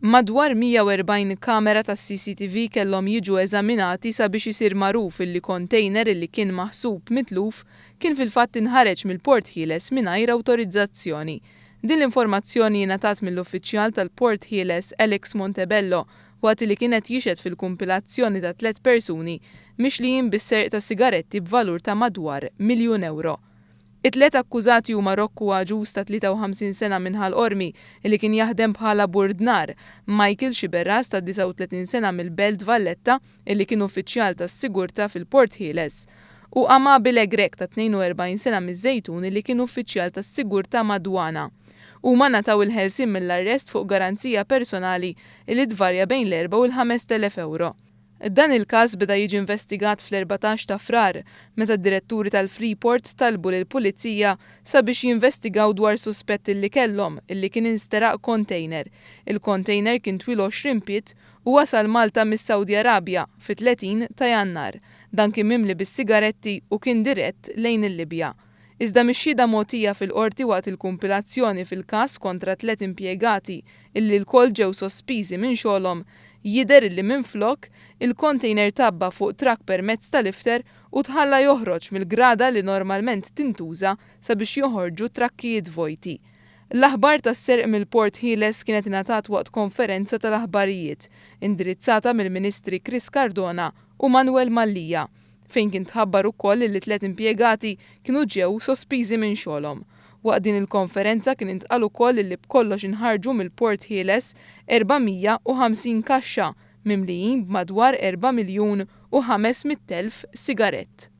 Madwar 140 kamera tas-CCTV kellhom jiġu eżaminati sabiex isir magħruf illi container illi kien maħsub mitluf kien fil-fatt inħareġ mill-Port Ħieles mingħajr awtorizzazzjoni. Din l-informazzjoni ngħatat mill-uffiċjal tal-Port Ħieles Alex Montebello waqt li kienet jixed fil-kumpilazzjoni ta' 3 persuni mixlijin bis-serq ta' sigaretti b'valur ta' madwar €1,000,000. It-tliet akkużati huma Rocco Aġus ta' 53 sena minn Ħalqormi li kien jaħdem bħala burdnar, Michael Xiberras ta' 39 sena mill-Belt Valletta li kien uffiċjal tas-sigurtà fil-Port Ħieles u Amabile Grek ta' 42 sena miż-Żejtun li kien uffiċjal tas-sigurtà madwana. Huma nataw il-ħelsien mill-arrest fuq garanzija personali li tvarja bejn l-4 u l-5,000 €. Dan il-każ beda jiġi investigat fl-14 ta' frar, meta d-diretturi tal-Freeport talbu lill-Pulizija sabiex jinvestigaw dwar suspetti li kellhom illi kien insteraq container. Il-container kien twilu 20 pied u wasal Malta mis-Saudi Arabja fit-30 ta' Jannar. Dan kien mimli bis-sigaretti u kien dirett lejn il-Libja. Iżda mix-xhieda mogħtija fil-qorti waqt il-kumpilazzjoni fil-każ kontra 3 impjegati illi l-kol ġew sospiżi minn xogħolhom jidher illi minflok il-container tabba fuq trak permezz tal-ifter u tħalla joħroġ mill-grada li normalment tintuża sabiex joħorġu trakkijiet vojti. L-aħbar tas-serq mill-Port Ħieles kienet ingħatat waqt konferenza tal-aħbarijiet indirizzata mill-Ministri Chris Cardona u Manuel Mallija, fejn kien tħabbar ukoll li 3 impjegati kienu ġew sospiżi minn xogħolhom. Waqt din il-konferenza kien intqal ukoll li b'kollox inħarġu mill-Port Ħieles 450 kaxxa mimlijin b'madwar 4,500,000 sigarett.